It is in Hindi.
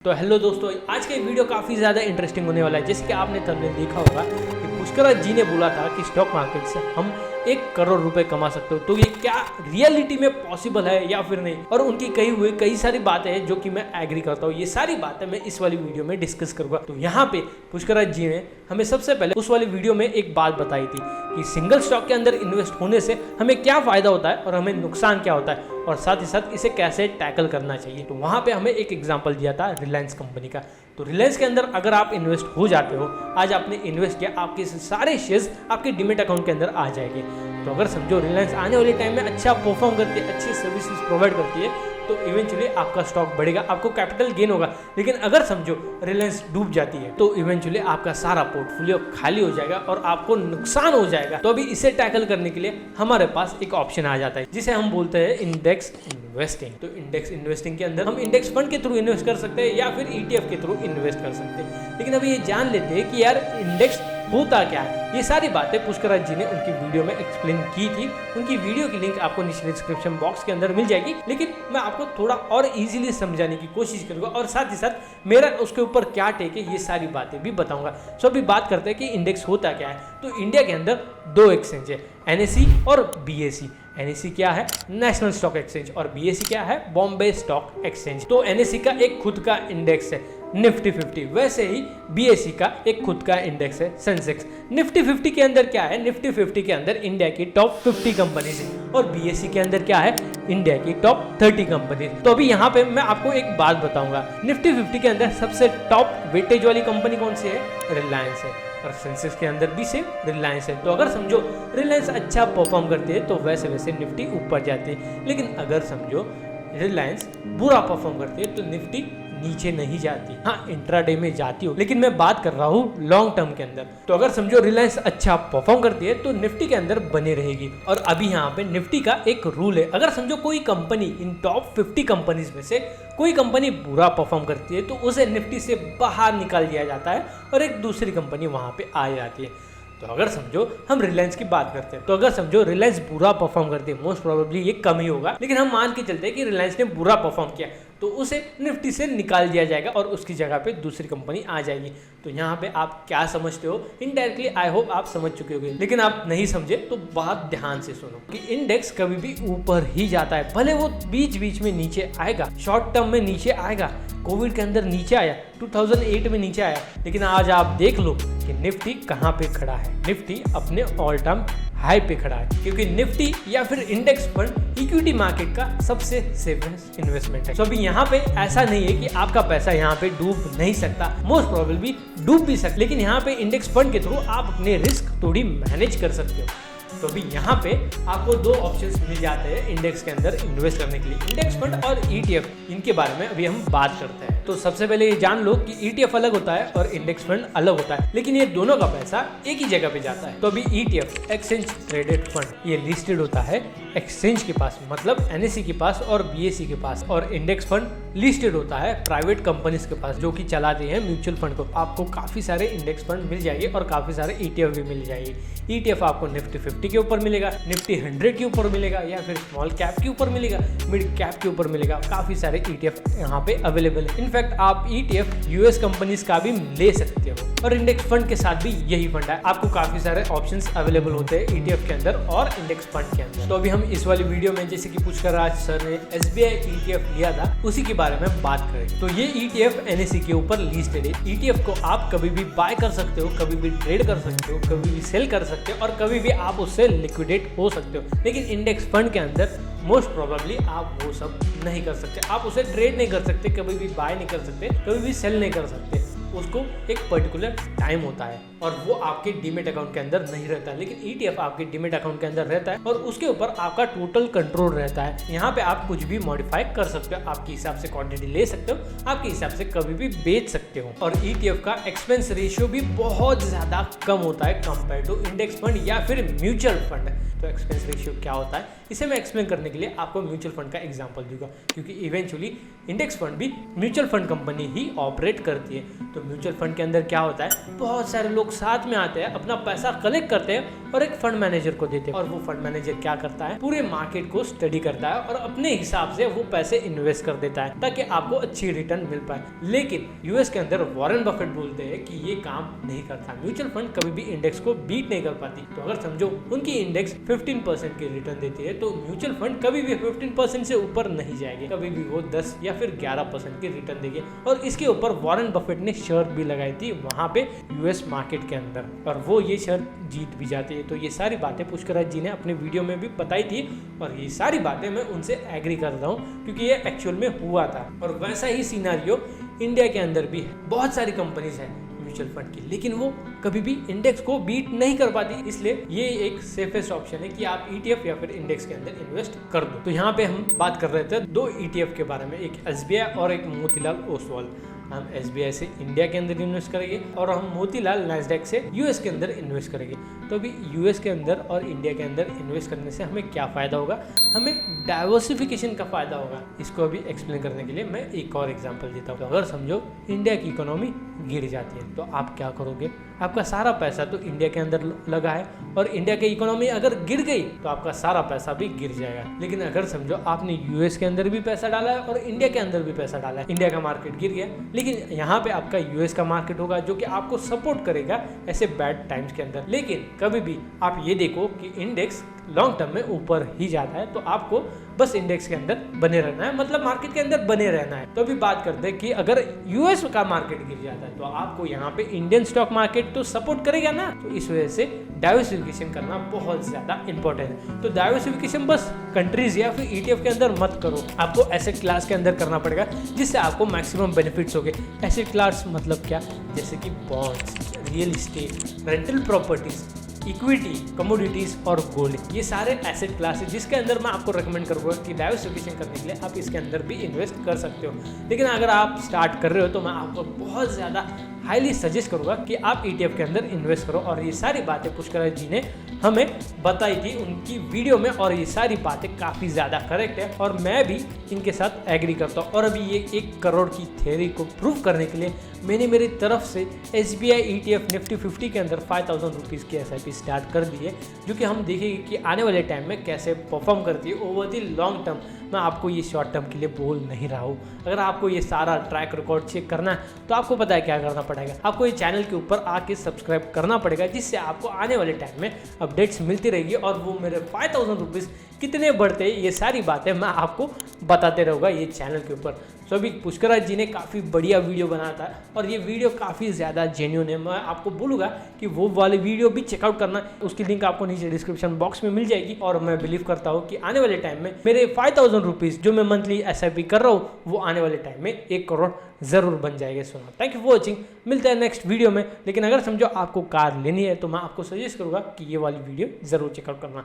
तो हेलो दोस्तों, आज का वीडियो काफ़ी ज़्यादा इंटरेस्टिंग होने वाला है। जैसे कि आपने थंबनेल देखा होगा कि पुष्कर जी ने बोला था कि स्टॉक मार्केट से हम 1 करोड़ रुपए कमा सकते हो। तो ये क्या रियलिटी में पॉसिबल है या फिर नहीं, और उनकी कही हुई कई सारी बातें हैं जो कि मैं एग्री करता हूँ। ये सारी बातें मैं इस वाली वीडियो में डिस्कस करूंगा। तो यहाँ पे पुष्कर जी ने हमें सबसे पहले उस वाली वीडियो में एक बात बताई थी कि सिंगल स्टॉक के अंदर इन्वेस्ट होने से हमें क्या फायदा होता है और हमें नुकसान क्या होता है, और साथ ही साथ इसे कैसे टैकल करना चाहिए। तो वहाँ पे हमें एक एग्जांपल दिया था रिलायंस कंपनी का। तो रिलायंस के अंदर अगर आप इन्वेस्ट हो जाते हो, आज आपने इन्वेस्ट किया, आपके सारे शेयर्स आपके डीमेट अकाउंट के अंदर आ जाएंगे। तो अगर समझो रिलायंस आने वाले टाइम में अच्छा परफॉर्म करती है, अच्छी सर्विसेज प्रोवाइड करती है, तो इवेंचुअली आपका स्टॉक बढ़ेगा, आपको कैपिटल गेन होगा। लेकिन अगर समझो रिलायंस डूब जाती है तो इवेंचुअली आपका सारा पोर्टफोलियो खाली हो जाएगा और आपको नुकसान हो जाएगा। तो अभी इसे टैकल करने के लिए हमारे पास एक ऑप्शन आ जाता है जिसे हम बोलते हैं इंडेक्स इन्वेस्टिंग। तो इंडेक्स इन्वेस्टिंग के अंदर हम इंडेक्स फंड के थ्रू इन्वेस्ट कर सकते हैं या फिर ETF के थ्रू इन्वेस्ट कर सकते हैं। लेकिन अभी ये जान लेते हैं कि यार इंडेक्स होता क्या है। ये सारी बातें पुष्कर जी ने उनकी वीडियो में एक्सप्लेन की थी। उनकी वीडियो की लिंक आपको नीचे डिस्क्रिप्शन बॉक्स के अंदर मिल जाएगी। लेकिन मैं आपको थोड़ा और इजीली समझाने की कोशिश करूंगा और साथ ही साथ मेरा उसके ऊपर क्या टेक है ये सारी बातें भी बताऊंगा। सो अभी बात करते हैं कि इंडेक्स होता क्या है। तो इंडिया के अंदर 2 एक्सचेंज है, NSE और BSE। NSE क्या है? National stock exchange. और BSE क्या है? Bombay stock exchange. तो NSE का एक खुद का इंडेक्स है निफ्टी 50, वैसे ही BSE का एक खुद का इंडेक्स है सेंसेक्स। निफ्टी 50 के अंदर क्या है? निफ्टी 50 के अंदर इंडिया की टॉप 50 कंपनीज है, और BSE के अंदर क्या है? इंडिया की टॉप 30 कंपनीज। तो अभी यहाँ पे मैं आपको एक बात बताऊंगा, निफ्टी 50 के अंदर सबसे टॉप वेटेज वाली कंपनी कौन सी है? रिलायंस है। और सेंसेक्स के अंदर भी सिर्फ रिलायंस है। तो अगर समझो रिलायंस अच्छा परफॉर्म करती है तो वैसे वैसे निफ्टी ऊपर जाती है। लेकिन अगर समझो रिलायंस बुरा परफॉर्म करती है तो निफ्टी नीचे नहीं जाती। हाँ, इंट्राडे में जाती हो, लेकिन मैं बात कर रहा हूँ लॉन्ग टर्म के अंदर। तो अगर समझो रिलायंस अच्छा परफॉर्म करती है तो निफ्टी के अंदर बनी रहेगी। और अभी यहाँ पे निफ्टी का एक रूल है, अगर समझो कोई कंपनी इन टॉप 50 कंपनीज में से कोई कंपनी बुरा परफॉर्म करती है तो उसे निफ्टी से बाहर निकाल दिया जाता है और एक दूसरी कंपनी वहाँ पे आ जाती है। तो अगर समझो हम रिलायंस की बात करते हैं, तो अगर समझो रिलायंस बुरा परफॉर्म करती है, मोस्ट प्रोबेबली ये कम ही होगा, लेकिन हम मान के चलते हैं कि रिलायंस ने बुरा परफॉर्म किया तो उसे निफ्टी से निकाल दिया जाएगा और उसकी जगह पे दूसरी कंपनी आ जाएगी। तो यहाँ पे आप क्या समझते हो? इनडायरेक्टली आई होप आप समझ चुके होंगे, लेकिन आप नहीं समझे तो बहुत ध्यान से सुनो कि इंडेक्स कभी भी ऊपर ही जाता है, भले वो बीच बीच में नीचे आएगा, शॉर्ट टर्म में नीचे आएगा। कोविड के अंदर नीचे आया, 2008 में नीचे आया, लेकिन आज आप देख लो कि निफ्टी कहाँ पे खड़ा है। निफ्टी अपने ऑल टाइम हाई पे खड़ा है, क्योंकि निफ्टी या फिर इंडेक्स फंड इक्विटी मार्केट का सबसे सेफेस्ट इन्वेस्टमेंट है। तो अभी यहाँ पे ऐसा नहीं है कि आपका पैसा यहाँ पे डूब नहीं सकता, मोस्ट प्रोबेबली डूब भी सकता, लेकिन यहाँ पे इंडेक्स फंड के थ्रू आप अपने रिस्क थोड़ी मैनेज कर सकते हो। तो अभी यहाँ पे आपको 2 ऑप्शंस मिल जाते हैं इंडेक्स के अंदर इन्वेस्ट करने के लिए, इंडेक्स फंड और ETF। इनके बारे में अभी हम बात करते हैं। तो सबसे पहले ये जान लो कि ETF अलग होता है और इंडेक्स फंड अलग होता है, लेकिन ये दोनों का पैसा एक ही जगह पे जाता है। तो अभी ETF एक्सचेंज ट्रेडेड फंड ये लिस्टेड होता है एक्सचेंज के पास, मतलब NSE के पास और BSE के पास, और इंडेक्स फंड लिस्टेड होता है प्राइवेट कंपनीज के पास जो कि चलाते हैं म्यूचुअल फंड को। आपको काफी सारे इंडेक्स फंड मिल जाएंगे और काफी सारे ETF भी मिल जाएंगे। ETF आपको निफ्टी 50 के ऊपर मिलेगा, निफ्टी 100 के ऊपर मिलेगा, या फिर स्मॉल कैप के ऊपर मिलेगा, मिड कैप के ऊपर मिलेगा। काफी सारे ETF यहाँ पे अवेलेबल है। इनफैक्ट आप ETF US कंपनीज का भी ले सकते हो, और इंडेक्स फंड के साथ भी यही फंड है। आपको काफी सारे ऑप्शंस अवेलेबल होते हैं ETF के अंदर और इंडेक्स फंड के अंदर। तो अभी हम इस वाली वीडियो में जैसे कि पुष्कर राज सर ने SBI ETF लिया था उसी के बारे में बात करें। तो ये ETF NSE के ऊपर लिस्टेड है। ETF को आप कभी भी बाय कर सकते हो, कभी भी ट्रेड कर सकते हो, कभी भी सेल कर सकते हो, और कभी भी आप उससे लिक्विडेट हो सकते हो। लेकिन इंडेक्स फंड के अंदर मोस्ट प्रोबेबली आप वो सब नहीं कर सकते। आप उसे ट्रेड नहीं कर सकते, कभी भी बाय नहीं कर सकते, कभी भी सेल नहीं कर सकते। उसको एक पर्टिकुलर टाइम होता है और वो आपके डीमेट अकाउंट के अंदर नहीं रहता, लेकिन ETF आपके डीमेट अकाउंट के अंदर रहता है और उसके ऊपर आपका टोटल कंट्रोल रहता है। यहाँ पे आप कुछ भी मॉडिफाई कर सकते हो, आपके हिसाब से क्वांटिटी ले सकते हो, आपके हिसाब से कभी भी बेच सकते हो। और ETF का एक्सपेंस रेशियो भी बहुत ज्यादा कम होता है कंपेयर टू इंडेक्स फंड या फिर म्यूचुअल फंड। तो एक्सपेंस रेशियो क्या होता है इसे मैं एक्सप्लेन करने के लिए आपको म्यूचुअल फंड का एग्जांपल दूंगा, क्योंकि इवेंचुअली इंडेक्स फंड भी म्यूचुअल फंड कंपनी ही ऑपरेट करती है। तो म्यूचुअल फंड के अंदर क्या होता है, बहुत सारे लोग साथ में आते हैं, अपना पैसा कलेक्ट करते हैं और एक फंड मैनेजर को देते हैं। और वो फंड मैनेजर क्या करता है, पूरे मार्केट को स्टडी करता है और अपने हिसाब से वो पैसे इन्वेस्ट कर देता है ताकि आपको अच्छी रिटर्न मिल पाए। लेकिन यूएस के अंदर वॉरेन बफेट बोलते हैं कि ये काम नहीं करता, म्यूचुअल फंड कभी भी इंडेक्स को बीट नहीं कर पाती। तो अगर समझो उनकी इंडेक्स 15% की रिटर्न देती है तो म्यूचुअल फंड कभी भी 15% से ऊपर नहीं जाएगी, कभी भी वो 10 या फिर 11% की रिटर्न देगी। और इसके ऊपर वॉरेन बफेट ने शर्त भी लगाई थी वहां पे यूएस मार्केट के अंदर, और वो ये शर्त जीत भी जाती है। तो ये सारी बातें पुष्कराज जी ने अपने वीडियो में भी बताई थी और ये सारी बातें मैं उनसे एग्री करता हूँ क्योंकि ये एक्चुअल में हुआ था। और वैसा ही सिनेरियो इंडिया के अंदर भी है। बहुत सारी कंपनीज हैं म्यूचुअल फंड की, लेकिन वो कभी भी इंडेक्स को बीट नहीं कर पाती। इसलिए ये एक सेफेस्ट ऑप्शन है कि आप ETF या फिर इंडेक्स के अंदर इन्वेस्ट कर दो। तो यहाँ पे हम बात कर रहे थे 2 ETF के बारे में, एक SBI और एक मोतीलाल ओसवाल। हम SBI से इंडिया के अंदर इन्वेस्ट करेंगे और हम मोतीलाल नैस्डैक से यूएस के अंदर इन्वेस्ट करेंगे। तो अभी यूएस के अंदर और इंडिया के अंदर इन्वेस्ट करने से हमें क्या फ़ायदा होगा, हमें डाइवर्सिफिकेशन का फ़ायदा होगा। इसको अभी एक्सप्लेन करने के लिए मैं एक और एग्जांपल देता हूँ। तो अगर समझो इंडिया की इकोनॉमी गिर जाती है तो आप क्या करोगे, आपका सारा पैसा तो इंडिया के अंदर लगा है और इंडिया की इकोनॉमी अगर गिर गई तो आपका सारा पैसा भी गिर जाएगा। लेकिन अगर समझो आपने यूएस के अंदर भी पैसा डाला है और इंडिया के अंदर भी पैसा डाला है, इंडिया का मार्केट गिर गया, लेकिन यहाँ पे आपका यूएस का मार्केट होगा जो कि आपको सपोर्ट करेगा ऐसे बैड टाइम्स के अंदर। लेकिन कभी भी आप ये देखो कि इंडेक्स लॉन्ग टर्म में ऊपर ही जाता है तो आपको बस इंडेक्स के अंदर बने रहना है, मतलब मार्केट के अंदर बने रहना है। तो अभी बात करते हैं कि अगर यूएस का मार्केट गिर जाता है तो आपको यहाँ पे इंडियन स्टॉक मार्केट तो सपोर्ट करेगा ना। तो इस वजह से डाइवर्सिफिकेशन करना बहुत ज्यादा इंपॉर्टेंट है। तो डाइवर्सिफिकेशन बस कंट्रीज या फिर ETF के अंदर मत करो, आपको एसेट क्लास के अंदर करना पड़ेगा जिससे आपको मैक्सिमम बेनिफिट्स होंगे। एसेट क्लास मतलब क्या, जैसे कि bonds, real estate, rental properties, equity, commodities और गोल्ड, ये सारे एसेट क्लास है जिसके अंदर मैं आपको रेकमेंड करूंगा कि डाइवर्सिफिकेशन करने के लिए आप इसके अंदर भी इन्वेस्ट कर सकते हो। लेकिन अगर आप स्टार्ट कर रहे हो तो मैं आपको बहुत ज़्यादा हाईली सजेस्ट करूंगा कि आप ETF के अंदर इन्वेस्ट करो। और ये सारी बातें पुष्कराज जी ने हमें बताई थी उनकी वीडियो में और ये सारी बातें काफ़ी ज़्यादा करेक्ट है और मैं भी इनके साथ एग्री करता हूँ। और अभी ये 1 करोड़ की थ्योरी को प्रूव करने के लिए मैंने मेरी तरफ से SBI ETF निफ्टी 50 के अंदर 5000 रुपीज़ की SIP स्टार्ट कर दी है, जो कि हम देखेंगे कि आने वाले टाइम में कैसे परफॉर्म करती है ओवर दी लॉन्ग टर्म। मैं आपको ये शॉर्ट टर्म के लिए बोल नहीं रहा हूँ। अगर आपको ये सारा ट्रैक रिकॉर्ड चेक करना है तो आपको पता है क्या करना पड़ेगा, आपको ये चैनल के ऊपर आके सब्सक्राइब करना पड़ेगा जिससे आपको आने वाले टाइम में अपडेट्स मिलती रहेगी। और वो मेरे 5000 रुपीज़ कितने बढ़ते हैं ये सारी बातें मैं आपको बताते रहूँगा ये चैनल के ऊपर। तो अभी पुष्कराज जी ने काफ़ी बढ़िया वीडियो बनाया था और ये वीडियो काफ़ी ज़्यादा जेन्युइन है। मैं आपको बोलूँगा कि वो वाली वीडियो भी चेकआउट करना, उसकी लिंक आपको नीचे डिस्क्रिप्शन बॉक्स में मिल जाएगी। और मैं बिलीव करता हूँ कि आने वाले टाइम में मेरे 5000 रुपीज़ जो मैं मंथली SIP कर रहा हूँ वो आने वाले टाइम में 1 करोड़ ज़रूर बन जाएगा। सुना, थैंक यू फॉर वॉचिंग, मिलते हैं नेक्स्ट वीडियो में। लेकिन अगर समझो आपको कार लेनी है तो मैं आपको सजेस्ट करूँगा कि ये वाली वीडियो ज़रूर चेकआउट करना।